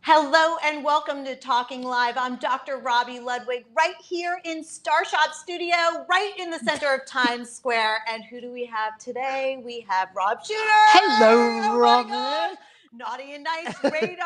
Hello and welcome to Talking Live. I'm Dr. Robi Ludwig, right here in Starshot Studio, right in the center of Times Square. And who do we have today? We have Rob Shooter. Hello, Robin. Naughty and Nice RadarOnline.com.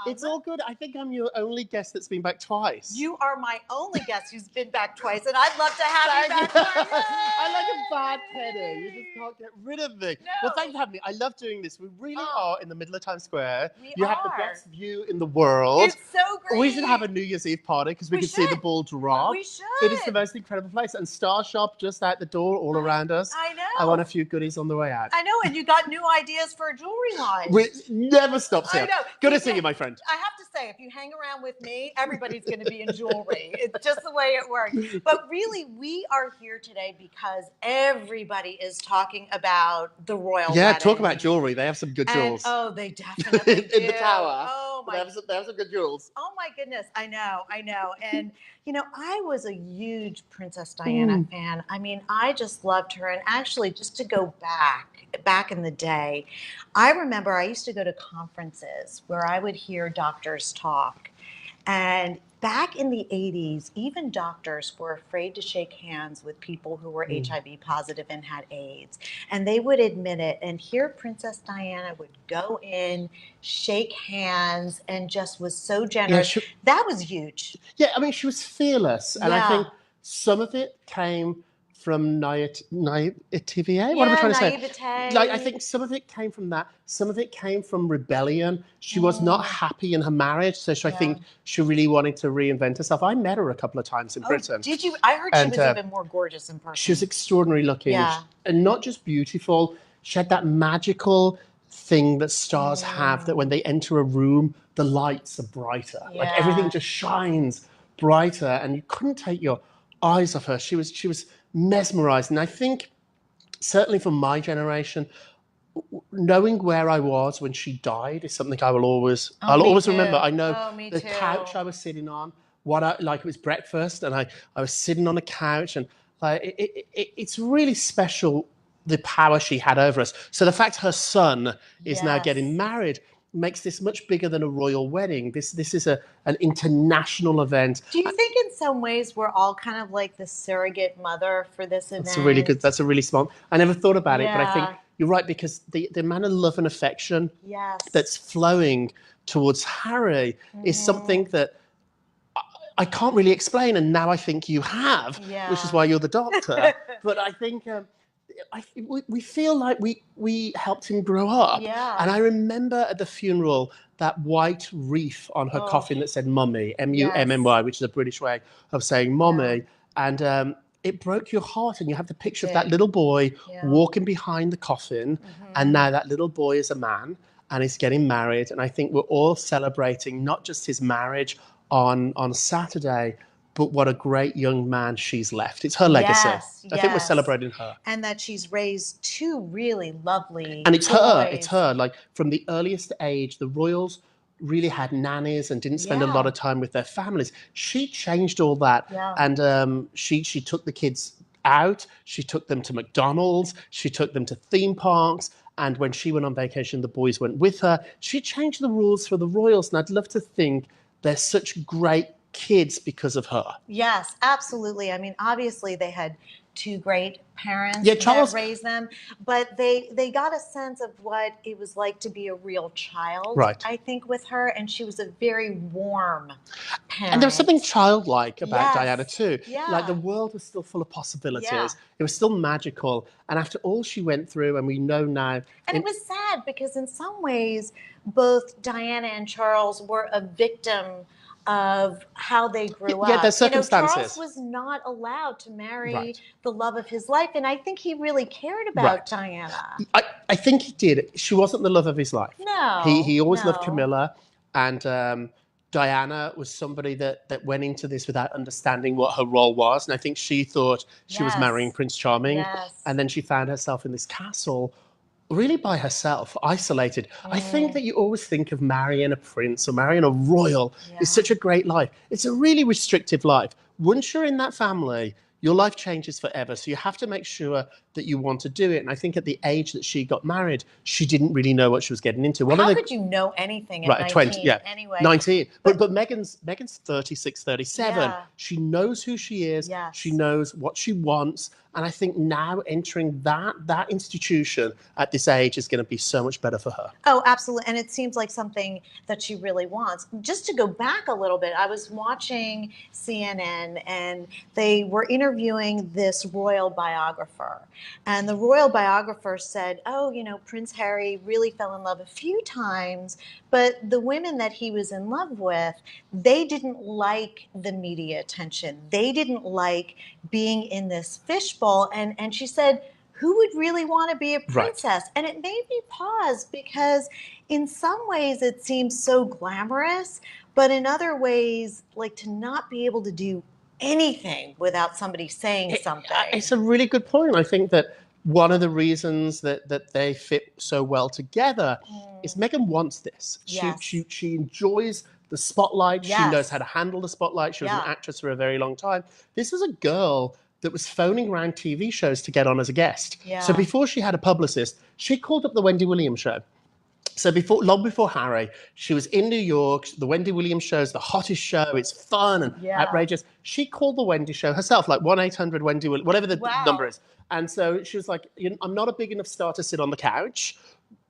It's all good. I think I'm your only guest that's been back twice. You are my only guest who's been back twice, and I'd love to have you back more. I'm like a bad penny. You just can't get rid of me. No. Well, thanks for having me. I love doing this. We really are in the middle of Times Square. We have the are. best view in the world. It's so great. We should have a New Year's Eve party because we can see the ball drop. We should. It is the most incredible place. And Star Shop just out the door, all around us. I know. I want a few goodies on the way out. I know, and you got new ideas for a jewelry line. We never stops here. I know. Good to see you, my friend. I have to say, if you hang around with me, everybody's going to be in jewelry. It's just the way it works. But really, we are here today because everybody is talking about the royal wedding. Talk about jewelry. They have some good jewels. Oh, they definitely do. In the tower. Oh, my. They have some good jewels. Oh, my goodness. I know. And, I was a huge Princess Diana fan. I mean, I just loved her. And actually, just to go back in the day, I remember I used to go to conferences where I would hear doctors talk. And back in the 80s, even doctors were afraid to shake hands with people who were HIV positive and had AIDS. And they would admit it. And here Princess Diana would go in, shake hands, and just was so generous. Yeah, that was huge. Yeah, I mean, she was fearless. And I think some of it came from naivete. What am I trying to say? Like, I think some of it came from that. Some of it came from rebellion. She was not happy in her marriage, so I think she really wanted to reinvent herself. I met her a couple of times in Britain. Did you? I heard she was even more gorgeous in person. She was extraordinarily looking, and not just beautiful. She had that magical thing that stars have, that when they enter a room, the lights are brighter. Like everything just shines brighter, and you couldn't take your eyes off her. She was mesmerized. And I think, certainly from my generation, knowing where I was when she died is something I will always remember. I know the couch I was sitting on, it was breakfast, and I was sitting on a couch, and it's really special, the power she had over us. So the fact her son is now getting married makes this much bigger than a royal wedding. This is an international event. Do you think in some ways we're all kind of like the surrogate mother for this event? That's a really smart. I never thought about it, but I think you're right, because the amount of love and affection that's flowing towards Harry is something that I can't really explain, and now I think you have, which is why you're the doctor. But I think we feel like we helped him grow up. And I remember at the funeral that white wreath on her coffin that said Mummy, M-U-M-M-Y, which is a British way of saying Mommy. And it broke your heart. And you have the picture of that little boy walking behind the coffin. And now that little boy is a man and is getting married. And I think we're all celebrating not just his marriage on Saturday, but what a great young man she's left. It's her legacy. I think we're celebrating her. And that she's raised two really lovely And it's her. Like, from the earliest age, the royals really had nannies and didn't spend a lot of time with their families. She changed all that. And she took the kids out. She took them to McDonald's. She took them to theme parks. And when she went on vacation, the boys went with her. She changed the rules for the royals. And I'd love to think they're such great kids because of her. Yes, absolutely. I mean, obviously they had two great parents Charles that raised them, but they got a sense of what it was like to be a real child, I think, with her, and she was a very warm parent. And there was something childlike about Diana too. Like, the world was still full of possibilities. It was still magical. And after all she went through, and we know now... And it was sad because in some ways, both Diana and Charles were a victim of how they grew up. The circumstances. Charles was not allowed to marry the love of his life, and I think he really cared about Diana. I think he did. She wasn't the love of his life. No. He always loved Camilla, and Diana was somebody that went into this without understanding what her role was, and I think she thought she was marrying Prince Charming, and then she found herself in this castle really by herself, isolated. I think that you always think of marrying a prince or marrying a royal is such a great life. It's a really restrictive life. Once you're in that family, your life changes forever. So you have to make sure that you want to do it. And I think at the age that she got married, she didn't really know what she was getting into. How could you know anything at 19? 20, yeah. Anyway. 19. But Megan's 36, 37. Yeah. She knows who she is. Yes. She knows what she wants. And I think now entering that institution at this age is going to be so much better for her. Oh, absolutely. And it seems like something that she really wants. Just to go back a little bit, I was watching CNN and they were interviewing this royal biographer. And the royal biographer said, oh, you know, Prince Harry really fell in love a few times, but the women that he was in love with, they didn't like the media attention. They didn't like being in this fishbowl. And she said, who would really want to be a princess? Right. And it made me pause because in some ways it seems so glamorous, but in other ways, like to not be able to do anything without somebody saying something. It's a really good point. I think that one of the reasons that they fit so well together is Meghan wants this. Yes. She enjoys the spotlight. Yes. She knows how to handle the spotlight. She was an actress for a very long time. This was a girl that was phoning around TV shows to get on as a guest. Yeah. So before she had a publicist, she called up the Wendy Williams show. So long before Harry, she was in New York. The Wendy Williams show is the hottest show. It's fun and outrageous. She called the Wendy show herself, like 1-800-WENDY, whatever the number is. And so she was like, I'm not a big enough star to sit on the couch,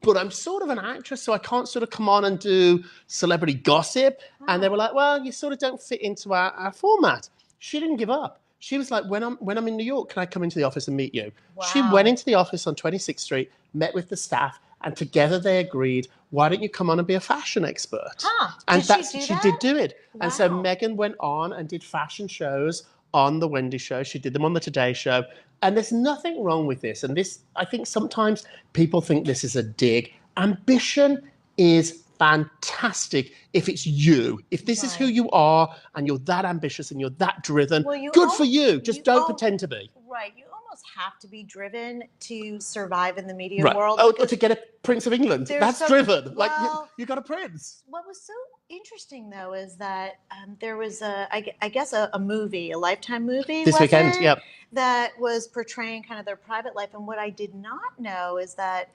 but I'm sort of an actress, so I can't sort of come on and do celebrity gossip. Oh. And they were like, well, you sort of don't fit into our format. She didn't give up. She was like, when I'm in New York, can I come into the office and meet you? Wow. She went into the office on 26th Street, met with the staff, and together they agreed, why don't you come on and be a fashion expert? Huh. And she did do it. Wow. And so Meghan went on and did fashion shows on the Wendy show. She did them on the Today Show. And there's nothing wrong with this. And this, I think sometimes people think this is a dig. Ambition is fantastic if it's you. If this is who you are and you're that ambitious and you're that driven, good for you. Just don't pretend to be. Right. You almost have to be driven to survive in the media world. Oh, to get a Prince of England. That's driven. Like you got a prince. What was so interesting though is that there was I guess a movie, a Lifetime movie this weekend, that was portraying kind of their private life. And what I did not know is that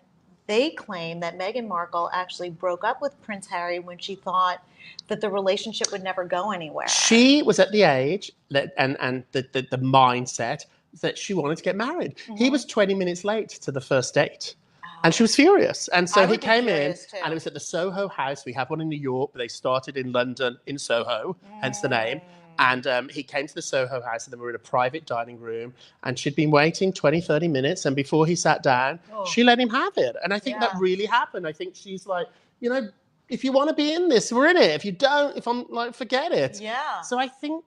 they claim that Meghan Markle actually broke up with Prince Harry when she thought that the relationship would never go anywhere. She was at the age and the mindset that she wanted to get married. Mm-hmm. He was 20 minutes late to the first date. And she was furious. And so he came in, and it was at the Soho House. We have one in New York, but they started in London, in Soho, hence the name. And he came to the Soho House, and then we were in a private dining room, and she'd been waiting 20, 30 minutes. And before he sat down, she let him have it. And I think that really happened. I think she's like, you know, if you want to be in this, we're in it. If you don't, if I'm like, forget it. Yeah. So I think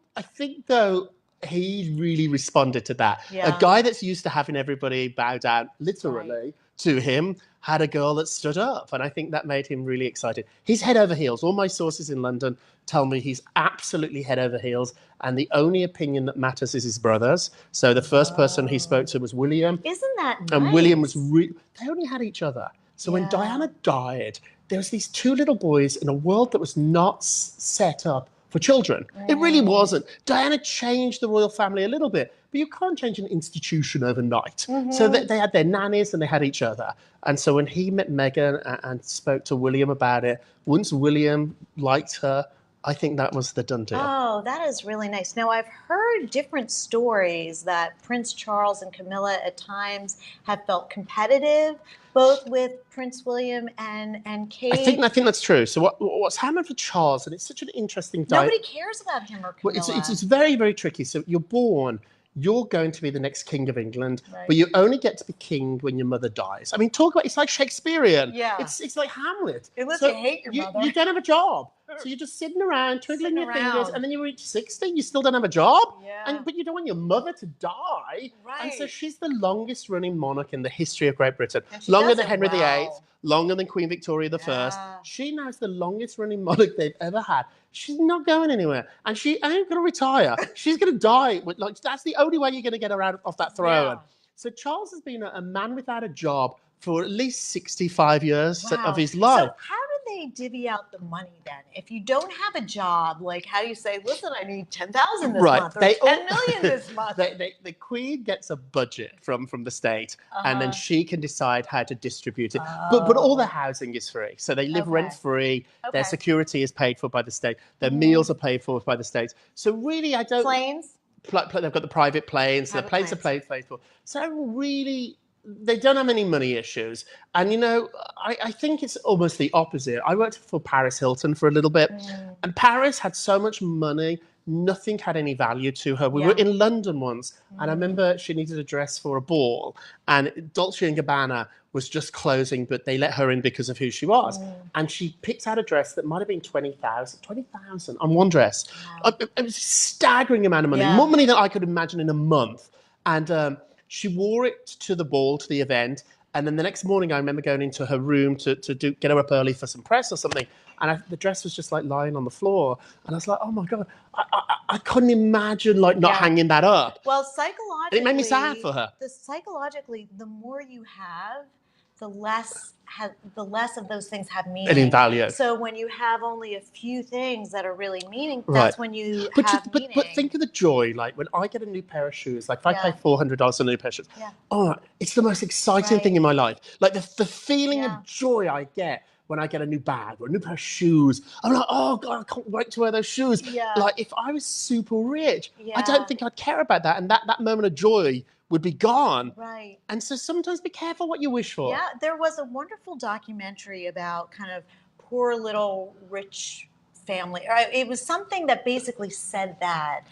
though, he really responded to that. Yeah. A guy that's used to having everybody bow down, literally, to him, had a girl that stood up. And I think that made him really excited. He's head over heels. All my sources in London tell me he's absolutely head over heels. And the only opinion that matters is his brother's. So the first person he spoke to was William. Isn't that nice? And William was they only had each other. So when Diana died, there was these two little boys in a world that was not set up for children. It really wasn't. Diana changed the royal family a little bit, but you can't change an institution overnight. So they had their nannies and they had each other. And so when he met Meghan and spoke to William about it, once William liked her, I think that was the done deal. Oh, that is really nice. Now, I've heard different stories that Prince Charles and Camilla at times have felt competitive, both with Prince William and Kate. I think that's true. So what's happened for Charles, and it's such an interesting nobody cares about him or Camilla. Well, it's very, very tricky. So you're born, you're going to be the next king of England, but you only get to be king when your mother dies. I mean, it's like Shakespearean. Yeah. It's like Hamlet. Unless you hate your mother. You don't have a job. So you're just sitting around, twiddling your fingers, and then you reach 60, you still don't have a job. Yeah. But you don't want your mother to die. Right. And so she's the longest running monarch in the history of Great Britain. Longer than Henry VIII, longer than Queen Victoria I. She now is the longest running monarch they've ever had. She's not going anywhere. And she ain't going to retire. She's going to die. That's the only way you're going to get her out off that throne. Yeah. So Charles has been a man without a job for at least 65 years of his life. So how do they they divvy out the money then? If you don't have a job, like how do you say, listen, I need 10,000 this month or 10 million this month? The Queen gets a budget from the state, and then she can decide how to distribute it. But all their housing is free. So they live rent free. Their security is paid for by the state. Their meals are paid for by the state. So really, I don't... Planes? They've got the private planes. So the planes are paid for. So really... They don't have any money issues. And, you know, I think it's almost the opposite. I worked for Paris Hilton for a little bit, and Paris had so much money, nothing had any value to her. We were in London once, and I remember she needed a dress for a ball, and Dolce & Gabbana was just closing, but they let her in because of who she was. And she picked out a dress that might have been 20,000 on one dress. It was a staggering amount of money, more money than I could imagine in a month. And she wore it to the ball, to the event, and then the next morning I remember going into her room to get her up early for some press or something, and the dress was just like lying on the floor, and I was like, oh my God, I couldn't imagine like not hanging that up. Well, psychologically, it made me sad for her. Psychologically, the more you have, the less of those things have meaning. And in value. So when you have only a few things that are really meaningful, that's when you have meaning. But think of the joy, like when I get a new pair of shoes, like if I pay $400 for a new pair of shoes, it's the most exciting thing in my life. Like the feeling of joy I get when I get a new bag or a new pair of shoes. I'm like, oh God, I can't wait to wear those shoes. Like if I was super rich, I don't think I'd care about that. And that moment of joy would be gone. Right. And so sometimes be careful what you wish for. Yeah, there was a wonderful documentary about kind of poor little rich family. It was something that basically said that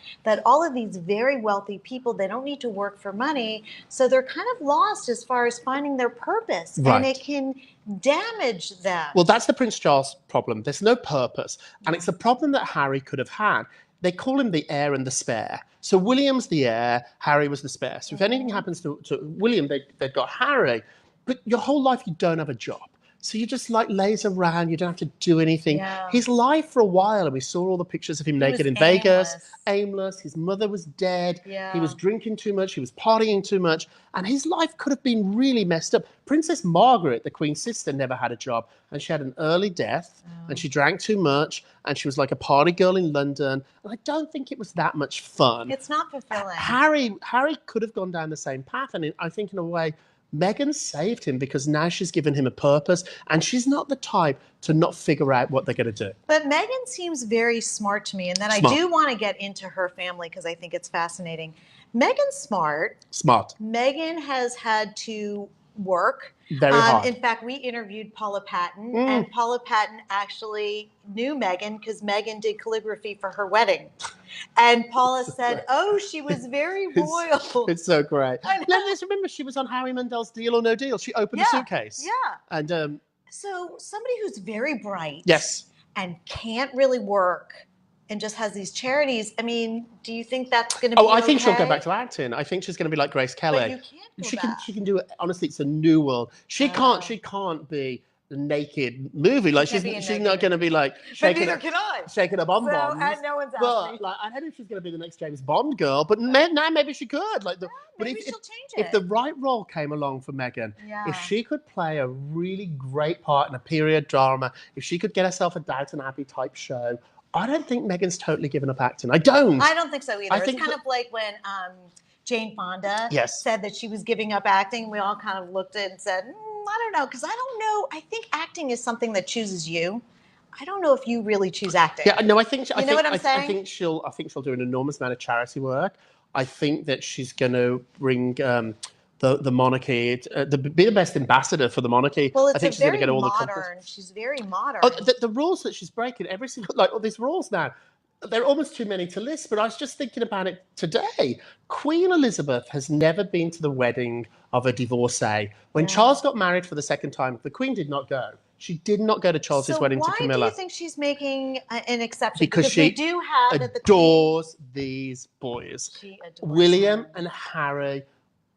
all of these very wealthy people, they don't need to work for money, so they're kind of lost as far as finding their purpose, and it can damage them. Well, that's the Prince Charles problem. There's no purpose, and it's a problem that Harry could have had. They call him the heir and the spare. So William's the heir, Harry was the spare. So if anything happens to William, they've got Harry. But your whole life, you don't have a job. So you just like lays around, you don't have to do anything. His life for a while, and we saw all the pictures of him naked in Vegas, aimless. His mother was dead. He was drinking too much. He was partying too much. And his life could have been really messed up. Princess Margaret, the Queen's sister, never had a job. And she had an early death, and she drank too much, and she was like a party girl in London. And I don't think it was that much fun. It's not fulfilling. Harry could have gone down the same path. And I think in a way, Meghan saved him because now she's given him a purpose, and she's not the type to not figure out what they're going to do. But Meghan seems very smart to me, and then I do want to get into her family because I think it's fascinating. Meghan's smart. Meghan has had to work. Very hard. In fact, we interviewed Paula Patton, and Paula Patton actually knew Meghan because Meghan did calligraphy for her wedding. And Paula said, oh, she was very royal. It's so great. Let's remember, she was on Howie Mandel's Deal or No Deal. She opened a suitcase. And so somebody who's very bright and can't really work and just has these charities, I mean, do you think that's going to be I think she'll go back to acting. I think she's going to be like Grace Kelly. But you can't go back. She can do it. Honestly, it's a new world. She can't be the naked movie. Like she's not going to be like shaking a bomb bomb. And no one's asked me. Like I don't know if she's going to be the next James Bond girl, but now maybe she could. Like maybe she'll change it. If the right role came along for Meghan, if she could play a really great part in a period drama, if she could get herself a Downton Abbey type show, I don't think Meghan's totally given up acting. I don't think so either. It's kind of like when Jane Fonda said that she was giving up acting. We all kind of looked at it and said, I don't know, because I don't know. I think acting is something that chooses you. I don't know if you really choose acting. Yeah, no, I think you know what I'm saying? I think she'll do an enormous amount of charity work. I think that she's going to bring the monarchy, be the best ambassador for the monarchy. Well, it's I think she's going to get all the She's very modern. Oh, the rules that she's breaking, every single all these rules now. They're almost too many to list, but I was just thinking about it today. Queen Elizabeth has never been to the wedding of a divorcee. When Charles got married for the second time, the Queen did not go. She did not go to Charles's wedding to Camilla. Why do you think she's making an exception? Because she do have adores these boys. William and Harry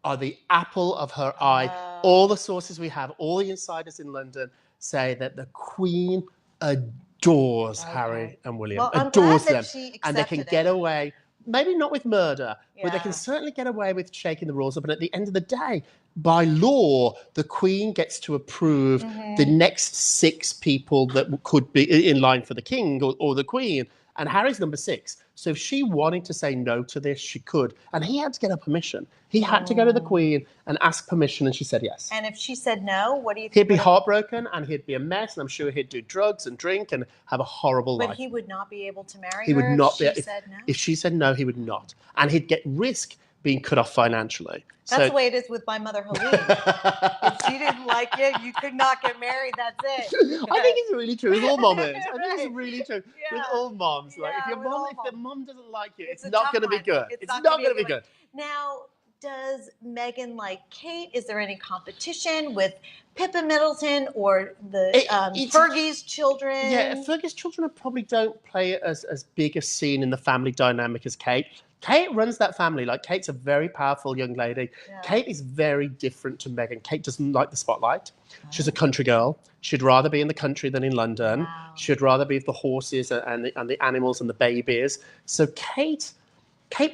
are the apple of her eye. All the sources we have, all the insiders in London say that the Queen adores Harry and William, adores them, and they can get away maybe not with murder, but they can certainly get away with shaking the rules up. And at the end of the day, by law, the Queen gets to approve the next 6 people that could be in line for the King or the Queen. And Harry's number 6. So if she wanted to say no to this, she could. And he had to get her permission. He had to go to the Queen and ask permission, and she said yes. And if she said no, what do you think? He'd be heartbroken, and he'd be a mess, and I'm sure he'd do drugs and drink and have a horrible life. But he would not be able to marry her he would not if she said no? If she said no, he would not. And he'd get risk being cut off financially. That's the way it is with my mother, Helene. If she didn't like you, you could not get married. That's it. I think it's really true with all moms. I think it's really true with all moms. Like if the mom doesn't like you, it's not going to be good. It's not going to be good. Now, does Meghan like Kate? Is there any competition with Pippa Middleton or the Fergie's children? Yeah, Fergie's children probably don't play as big a scene in the family dynamic as Kate. Kate runs that family. Like, Kate's a very powerful young lady. Yeah. Kate is very different to Meghan. Kate doesn't like the spotlight. Oh. She's a country girl. She'd rather be in the country than in London. Wow. She'd rather be with the horses and the animals and the babies. So Kate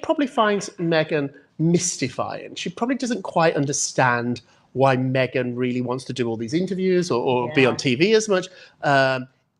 probably finds Meghan mystifying. She probably doesn't quite understand why Meghan really wants to do all these interviews or be on TV as much.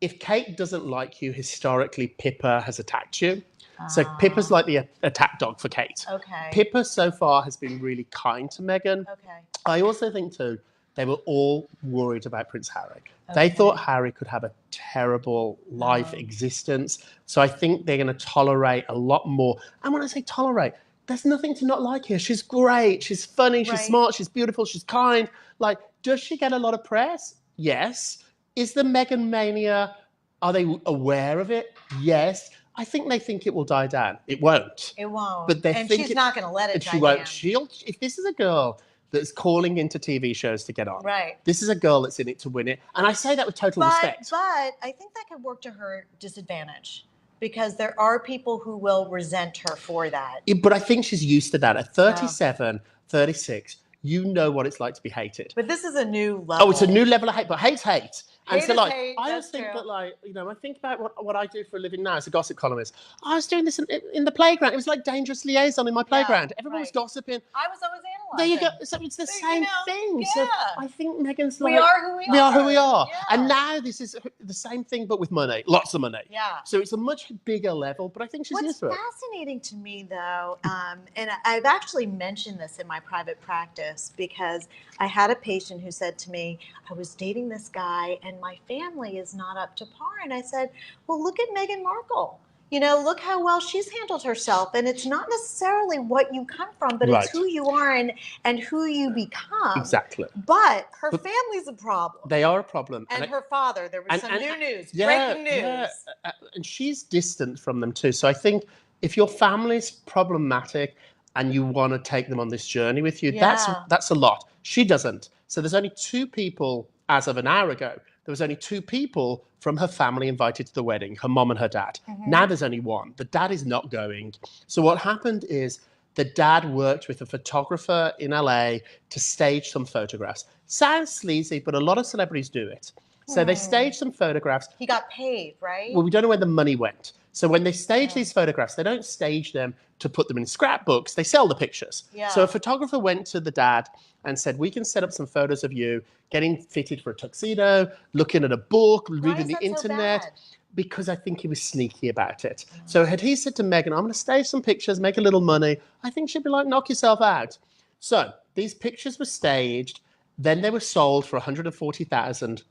If Kate doesn't like you, historically, Pippa has attacked you. So Pippa's like the attack dog for Kate. Okay. Pippa so far has been really kind to Meghan. Okay. I also think too, they were all worried about Prince Harry. Okay. They thought Harry could have a terrible life existence. So I think they're going to tolerate a lot more. And when I say tolerate, there's nothing to not like her. She's great. She's funny. She's smart. She's beautiful. She's kind. Like, does she get a lot of press? Yes. Is the Meghan mania, are they aware of it? Yes. I think they think it will die down. It won't. It won't. But she's not going to let it die down. She won't. If this is a girl that's calling into TV shows to get on, right? This is a girl that's in it to win it, and I say that with total respect. But I think that could work to her disadvantage, because there are people who will resent her for that. But I think she's used to that. At 37, 36, you know what it's like to be hated. But this is a new level. Oh, it's a new level of hate. But hate's hate. And hate so, like, hate, I always think that, like, you know, I think about what I do for a living now as a gossip columnist. I was doing this in the playground. It was like Dangerous Liaison in my playground. Everyone was gossiping. I was always analyzing. There you go. So it's the same thing. Yeah. So I think Meghan's like, we are who we are. We are who we are. Yeah. And now this is the same thing, but with money. Lots of money. Yeah. So it's a much bigger level, but I think she's used to it. What's fascinating to me, though, and I've actually mentioned this in my private practice, because I had a patient who said to me, I was dating this guy and my family is not up to par. And I said, well, look at Meghan Markle. You know, look how well she's handled herself. And it's not necessarily what you come from, but it's who you are and who you become. Exactly. But her family's a problem. They are a problem. And her father, there was some new news, breaking news. Yeah. And she's distant from them too. So I think if your family's problematic and you want to take them on this journey with you, that's a lot. She doesn't. So there's only 2 people, as of an hour ago, there was only 2 people from her family invited to the wedding, her mom and her dad. Now there's only 1. The dad is not going. So what happened is the dad worked with a photographer in LA to stage some photographs. Sounds sleazy, but a lot of celebrities do it. So they staged some photographs. He got paid, right? Well, we don't know where the money went. So when they stage these photographs, they don't stage them to put them in scrapbooks. They sell the pictures. Yeah. So a photographer went to the dad and said, we can set up some photos of you getting fitted for a tuxedo, looking at a book, reading the internet. So bad? Because I think he was sneaky about it. So had he said to Meghan, I'm going to stage some pictures, make a little money, I think she'd be like, knock yourself out. So these pictures were staged. Then they were sold for $140,000.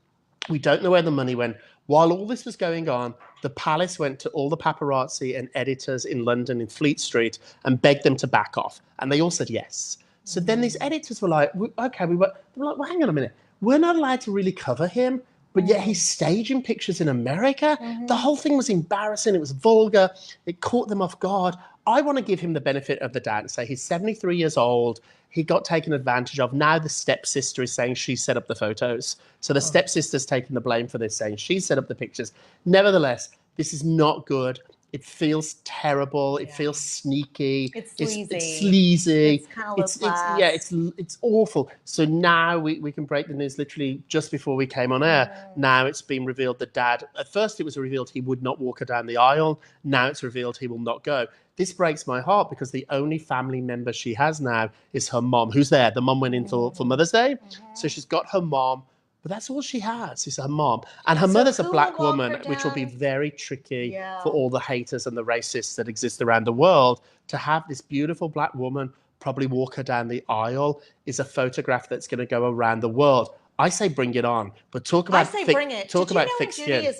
We don't know where the money went. While all this was going on, the palace went to all the paparazzi and editors in London in Fleet Street and begged them to back off. And they all said yes. So then these editors were like, okay, they were like, well, hang on a minute. We're not allowed to really cover him, but yet he's staging pictures in America. The whole thing was embarrassing. It was vulgar. It caught them off guard. I want to give him the benefit of the doubt and say he's 73 years old. He got taken advantage of. Now the stepsister is saying she set up the photos. So the stepsister's taking the blame for this, saying she set up the pictures. Nevertheless, this is not good. It feels terrible. It feels sneaky. It's sleazy. It's sleazy. It's kind of low class. It's awful. So now we can break the news literally just before we came on air. Now it's been revealed that Dad, at first it was revealed he would not walk her down the aisle. Now it's revealed he will not go. This breaks my heart because the only family member she has now is her mom, who's there. The mom went in for Mother's Day. So she's got her mom. But that's all she has is her mom. And her mother's a black woman, which will be very tricky for all the haters and the racists that exist around the world. To have this beautiful black woman probably walk her down the aisle is a photograph that's going to go around the world. I say bring it on, but talk about bring it. Talk about thick skin.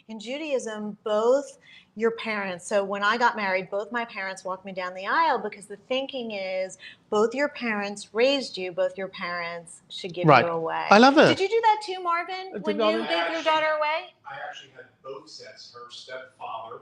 In Judaism, both your parents, so when I got married, both my parents walked me down the aisle because the thinking is both your parents raised you, both your parents should give you away. I love it. Did you do that too, Marvin, when you gave your daughter away? I actually had both sets, her stepfather,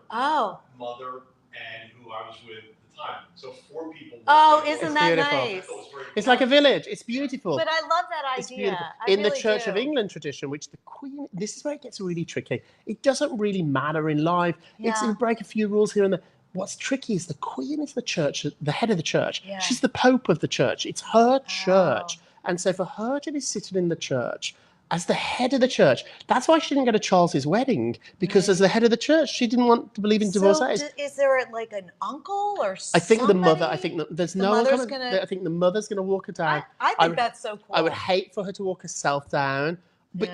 mother, and who I was with at the time. So 4 people. Isn't that nice? It's like a village. It's beautiful. But I love that idea. In the Church of England tradition, which the Queen, this is where it gets really tricky. It doesn't really matter in life. You break a few rules here and there. What's tricky is the Queen is the church, the head of the church. Yeah. She's the Pope of the church. It's her church. And so for her to be sitting in the church as the head of the church, that's why she didn't go to Charles's wedding, because as the head of the church, she didn't want to believe in divorce. So is there like an uncle or somebody? I think the mother, I think there's no one coming. I think the mother's going to walk her down. I think that's so cool. I would hate for her to walk herself down. But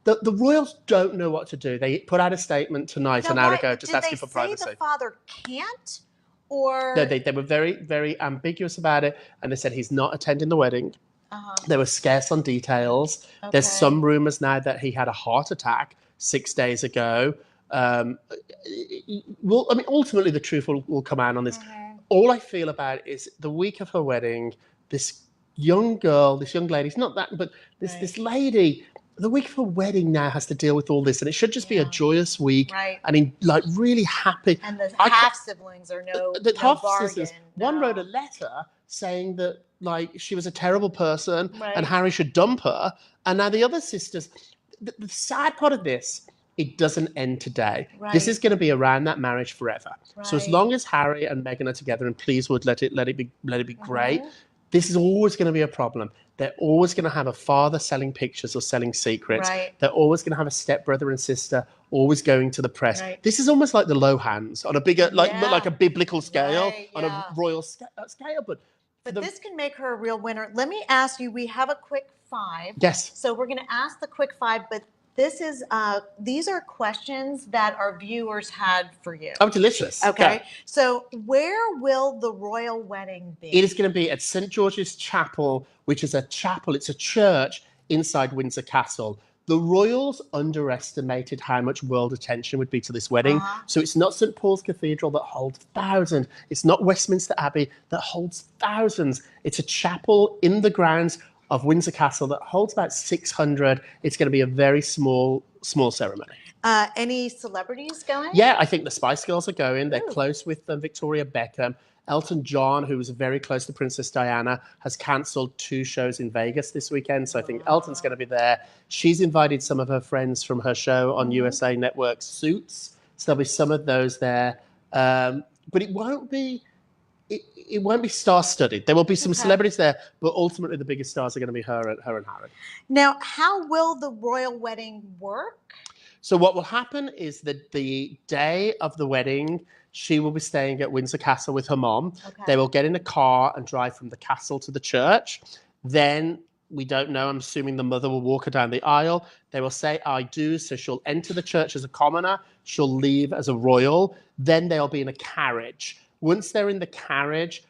the royals don't know what to do. They put out a statement tonight, an hour ago, just asking for privacy. Did they say the father can't? Or No, they were very, very ambiguous about it, and they said he's not attending the wedding. They were scarce on details. Okay. There's some rumours now that he had a heart attack 6 days ago. Ultimately, the truth will come out on this. All I feel about is the week of her wedding, this young girl, this young lady, it's not that, but this lady, the week of her wedding now has to deal with all this, and it should just be a joyous week, and really happy. And the half siblings are no bargain. One wrote a letter saying that she was a terrible person and Harry should dump her, and now the other sisters. The sad part of this, it doesn't end today. This is going to be around that marriage forever. So as long as Harry and Meghan are together, and please would let it be great. This is always going to be a problem. They're always going to have a father selling pictures or selling secrets. They're always going to have a stepbrother and sister always going to the press. This is almost like the Lohans on a bigger, like a biblical scale, on a royal scale. But this can make her a real winner. Let me ask you, we have a quick 5. Yes. So we're going to ask the quick 5, but these are questions that our viewers had for you. Oh, delicious. Okay. Yeah. So where will the royal wedding be? It is going to be at St. George's Chapel, which is a chapel. It's a church inside Windsor Castle. The royals underestimated how much world attention would be to this wedding. So it's not St. Paul's Cathedral that holds thousands. It's not Westminster Abbey that holds thousands. It's a chapel in the grounds of Windsor Castle that holds about 600. It's going to be a very small ceremony. Any celebrities going? Yeah, I think the Spice Girls are going. They're close with Victoria Beckham. Elton John, who was very close to Princess Diana, has cancelled 2 shows in Vegas this weekend. So I think Elton's going to be there. She's invited some of her friends from her show on USA Network, Suits. So there'll be some of those there. But it won't be star-studded. There will be some celebrities there, but ultimately the biggest stars are going to be her and Harry. Now, how will the royal wedding work? So what will happen is that the day of the wedding, she will be staying at Windsor Castle with her mom. They will get in a car and drive from the castle to the church. Then, we don't know, I'm assuming the mother will walk her down the aisle. They will say, I do. So she'll enter the church as a commoner. She'll leave as a royal. Then they'll be in a carriage. Once they're in the carriage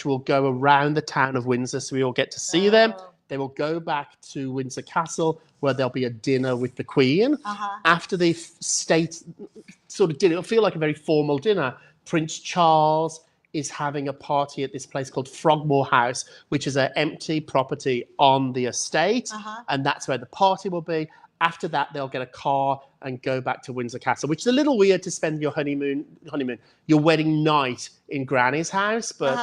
will go around the town of Windsor, so we all get to see them. They will go back to Windsor Castle, where there'll be a dinner with the Queen. After the state sort of dinner, it'll feel like a very formal dinner. Prince Charles is having a party at this place called Frogmore House, which is an empty property on the estate, and that's where the party will be. After that, they'll get a car and go back to Windsor Castle, which is a little weird to spend your your wedding night in Granny's house, but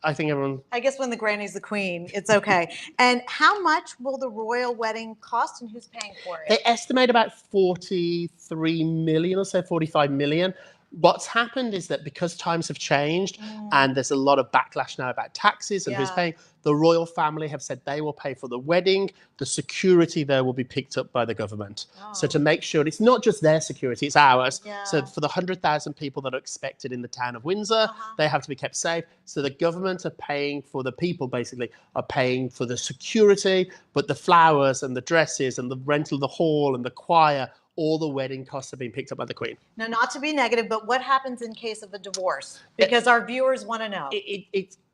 I think I guess when the granny's the queen, it's okay. And how much will the royal wedding cost, and who's paying for it? They estimate about 43 million or so, 45 million. What's happened is that because times have changed and there's a lot of backlash now about taxes and who's paying, the royal family have said they will pay for the wedding. The security there will be picked up by the government. So to make sure it's not just their security, it's ours. So for the 100,000 people that are expected in the town of Windsor, they have to be kept safe. So the government are paying for the people, basically, are paying for the security, but the flowers and the dresses and the rental of the hall and the choir, all the wedding costs have been picked up by the Queen. Now, not to be negative, but what happens in case of a divorce? Because our viewers want to know.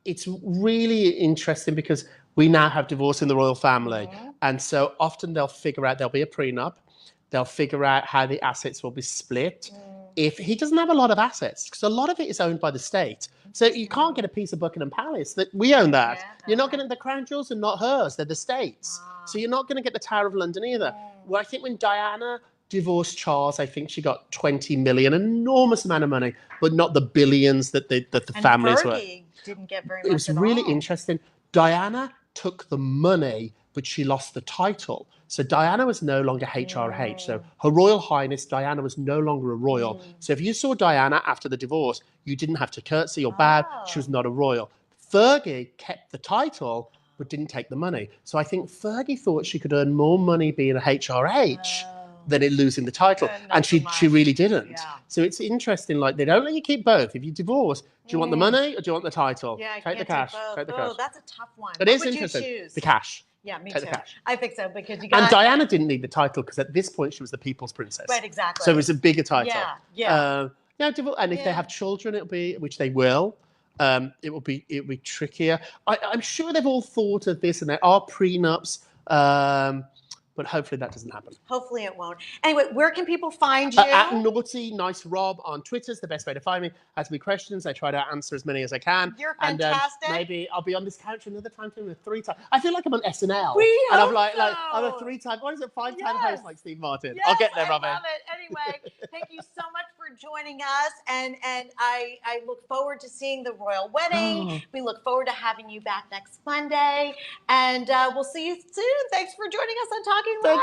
It's really interesting because we now have divorce in the royal family. And so often they'll figure out, there'll be a prenup. They'll figure out how the assets will be split. If he doesn't have a lot of assets, because a lot of it is owned by the state. So you can't get a piece of Buckingham Palace. That we own that. You're not going to, the crown jewels are not hers, they're the state's. So you're not going to get the Tower of London either. Well, I think when Diana divorced Charles, I think she got 20 million, enormous amount of money, but not the billions that the families were. Fergie didn't get very much. It was really interesting. Diana took the money, but she lost the title. So Diana was no longer HRH. So Her Royal Highness Diana was no longer a royal. So if you saw Diana after the divorce, you didn't have to curtsy or bow. She was not a royal. Fergie kept the title, but didn't take the money. So I think Fergie thought she could earn more money being a HRH than in losing the title. And she really didn't. So it's interesting, like they don't let you keep both. If you divorce, do you want the money or do you want the title? Take the cash. Take the cash. That's a tough one. It is interesting. The cash. Yeah, me Take too. the cash. I think so because you got. And Diana didn't need the title because at this point she was the people's princess. Right, exactly. So it was a bigger title. Yeah. And if they have children, it'll be, which they will. It'll be trickier. I'm sure they've all thought of this, and there are prenups. But hopefully that doesn't happen. Hopefully it won't. Anyway, where can people find you? At Naughty Nice Rob on Twitter is the best way to find me. Has to be questions. I try to answer as many as I can. You're fantastic. And maybe I'll be on this couch another time, 3 times. I feel like I'm on SNL. I'm a 3-time, what is it, 5-time host like Steve Martin. Yes, I'll get there, Robin. I love it. Anyway, thank you so much for joining us. And I look forward to seeing the royal wedding. We look forward to having you back next Monday. And we'll see you soon. Thanks for joining us on Talking Live.